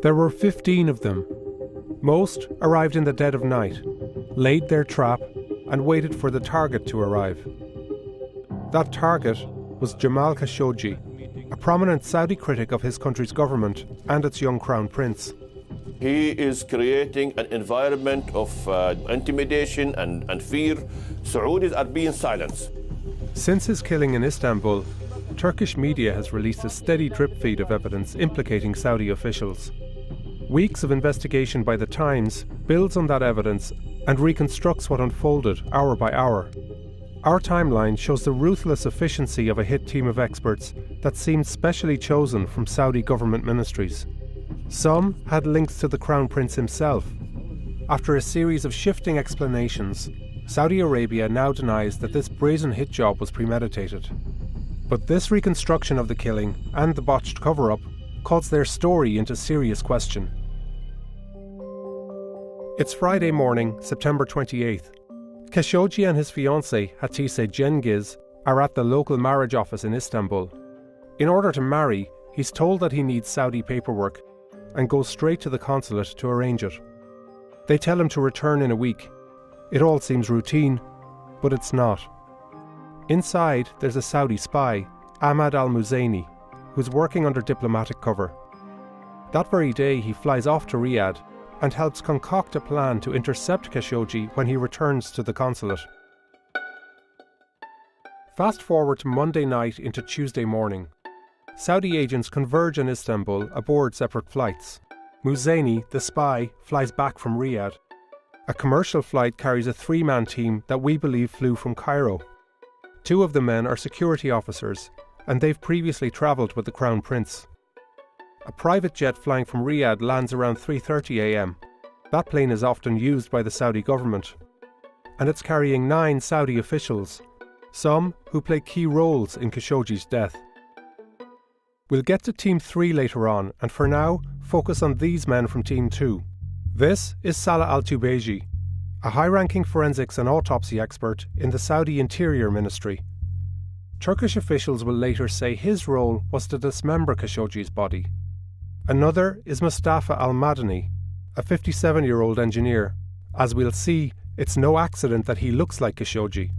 There were 15 of them. Most arrived in the dead of night, laid their trap, and waited for the target to arrive. That target was Jamal Khashoggi, a prominent Saudi critic of his country's government and its young crown prince. He is creating an environment of intimidation and fear. Saudis are being silenced. Since his killing in Istanbul, Turkish media has released a steady drip feed of evidence implicating Saudi officials. Weeks of investigation by The Times builds on that evidence and reconstructs what unfolded hour by hour. Our timeline shows the ruthless efficiency of a hit team of experts that seemed specially chosen from Saudi government ministries. Some had links to the Crown Prince himself. After a series of shifting explanations, Saudi Arabia now denies that this brazen hit job was premeditated. But this reconstruction of the killing and the botched cover-up calls their story into serious question. It's Friday morning, September 28th. Khashoggi and his fiancée, Hatice Cengiz, are at the local marriage office in Istanbul. In order to marry, he's told that he needs Saudi paperwork and goes straight to the consulate to arrange it. They tell him to return in a week. It all seems routine, but it's not. Inside, there's a Saudi spy, Ahmad al-Muzaini, who's working under diplomatic cover. That very day, he flies off to Riyadh and helps concoct a plan to intercept Khashoggi when he returns to the consulate. Fast forward to Monday night into Tuesday morning. Saudi agents converge in Istanbul aboard separate flights. Muzaini, the spy, flies back from Riyadh. A commercial flight carries a three-man team that we believe flew from Cairo. Two of the men are security officers, and they've previously travelled with the Crown Prince. A private jet flying from Riyadh lands around 3:30 a.m. That plane is often used by the Saudi government. And it's carrying 9 Saudi officials, some who play key roles in Khashoggi's death. We'll get to Team 3 later on, and for now, focus on these men from Team 2. This is Salah al-Tubeji, a high-ranking forensics and autopsy expert in the Saudi Interior Ministry. Turkish officials will later say his role was to dismember Khashoggi's body. Another is Mustafa al-Madani, a 57-year-old engineer. As we'll see, it's no accident that he looks like Khashoggi.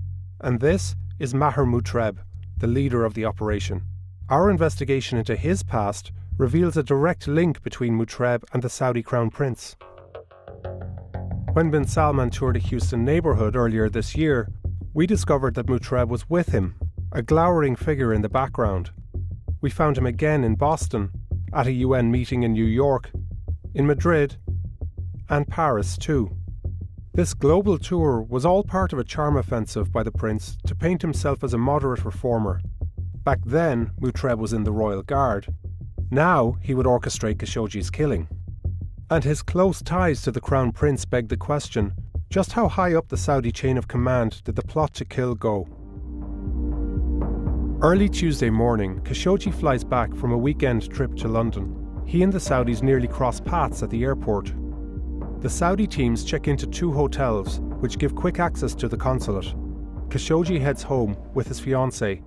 And this is Maher Mutreb, the leader of the operation. Our investigation into his past reveals a direct link between Mutreb and the Saudi Crown Prince. When bin Salman toured a Houston neighbourhood earlier this year, we discovered that Mutreb was with him, a glowering figure in the background. We found him again in Boston, at a UN meeting in New York, in Madrid, and Paris too. This global tour was all part of a charm offensive by the prince to paint himself as a moderate reformer. Back then, Mutreb was in the Royal Guard. Now he would orchestrate Khashoggi's killing. And his close ties to the Crown Prince beg the question, just how high up the Saudi chain of command did the plot to kill go? Early Tuesday morning, Khashoggi flies back from a weekend trip to London. He and the Saudis nearly cross paths at the airport. The Saudi teams check into 2 hotels, which give quick access to the consulate. Khashoggi heads home with his fiancée.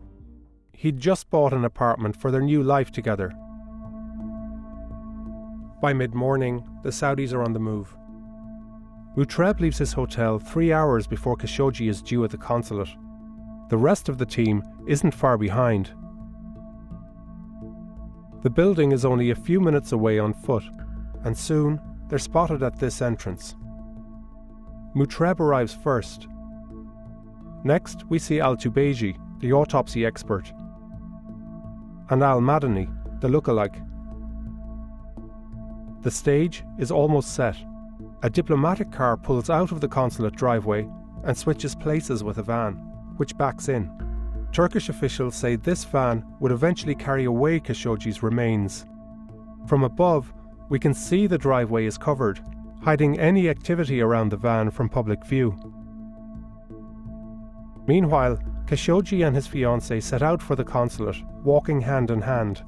He'd just bought an apartment for their new life together. By mid-morning, the Saudis are on the move. Mutreb leaves his hotel 3 hours before Khashoggi is due at the consulate. The rest of the team isn't far behind. The building is only a few minutes away on foot, and soon they're spotted at this entrance. Mutreb arrives first. Next, we see al-Tubeji, the autopsy expert, and al-Madani, the lookalike. The stage is almost set. A diplomatic car pulls out of the consulate driveway and switches places with a van, which backs in. Turkish officials say this van would eventually carry away Khashoggi's remains. From above, we can see the driveway is covered, hiding any activity around the van from public view. Meanwhile, Khashoggi and his fiancée set out for the consulate, walking hand in hand.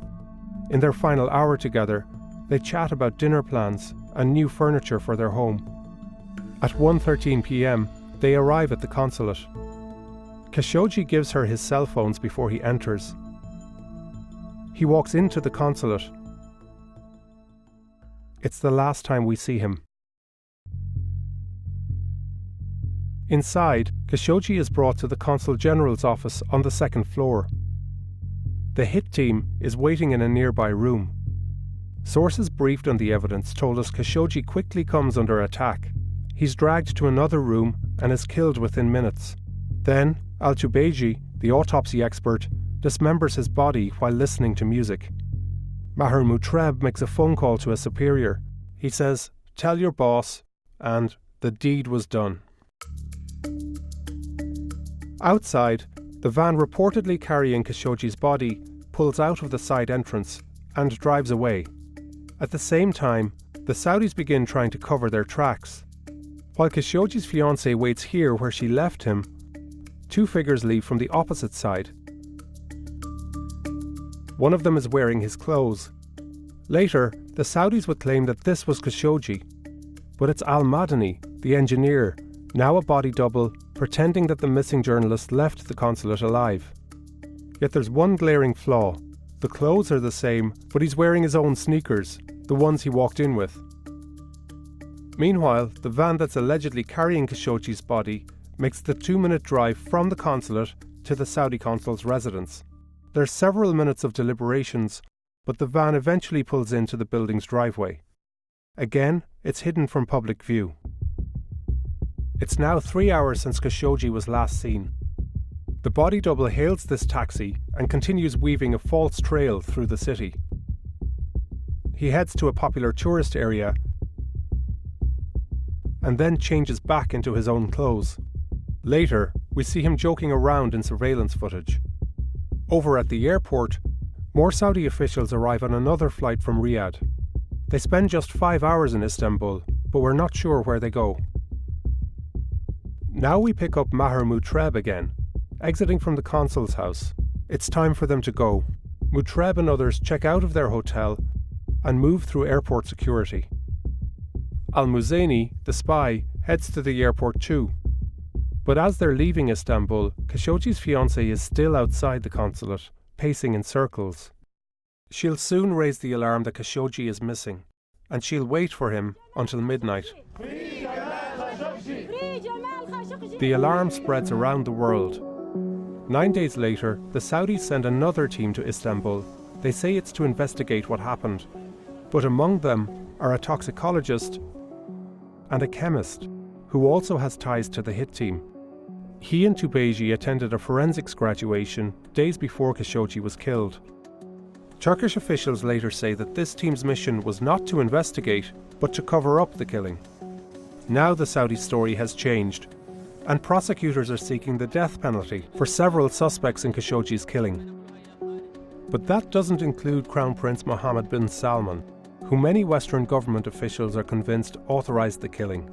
In their final hour together, they chat about dinner plans and new furniture for their home. At 1:13 p.m, they arrive at the consulate. Khashoggi gives her his cell phones before he enters. He walks into the consulate. It's the last time we see him. Inside, Khashoggi is brought to the Consul General's office on the second floor. The hit team is waiting in a nearby room. Sources briefed on the evidence told us Khashoggi quickly comes under attack. He's dragged to another room and is killed within minutes. Then, Al-Tubeji, the autopsy expert, dismembers his body while listening to music. Maher Mutreb makes a phone call to a superior. He says, "Tell your boss," and the deed was done. Outside, the van reportedly carrying Khashoggi's body pulls out of the side entrance and drives away. At the same time, the Saudis begin trying to cover their tracks. While Khashoggi's fiancée waits here where she left him, two figures leave from the opposite side. One of them is wearing his clothes. Later, the Saudis would claim that this was Khashoggi, but it's Al-Madani, the engineer, now a body double, pretending that the missing journalist left the consulate alive. Yet there's one glaring flaw. The clothes are the same, but he's wearing his own sneakers, the ones he walked in with. Meanwhile, the van that's allegedly carrying Khashoggi's body makes the 2-minute drive from the consulate to the Saudi consul's residence. There's several minutes of deliberations, but the van eventually pulls into the building's driveway. Again, it's hidden from public view. It's now 3 hours since Khashoggi was last seen. The body double hails this taxi and continues weaving a false trail through the city. He heads to a popular tourist area and then changes back into his own clothes. Later, we see him joking around in surveillance footage. Over at the airport, more Saudi officials arrive on another flight from Riyadh. They spend just 5 hours in Istanbul, but we're not sure where they go. Now we pick up Maher Mutreb again, exiting from the consul's house. It's time for them to go. Mutreb and others check out of their hotel and move through airport security. Al-Muzaini, the spy, heads to the airport too. But as they're leaving Istanbul, Khashoggi's fiancée is still outside the consulate, pacing in circles. She'll soon raise the alarm that Khashoggi is missing, and she'll wait for him until midnight. The alarm spreads around the world. 9 days later, the Saudis send another team to Istanbul. They say it's to investigate what happened, but among them are a toxicologist and a chemist who also has ties to the hit team. He and Tubeji attended a forensics graduation days before Khashoggi was killed. Turkish officials later say that this team's mission was not to investigate, but to cover up the killing. Now the Saudi story has changed, and prosecutors are seeking the death penalty for several suspects in Khashoggi's killing. But that doesn't include Crown Prince Mohammed bin Salman, who many Western government officials are convinced authorized the killing.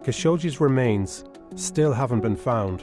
Khashoggi's remains still haven't been found.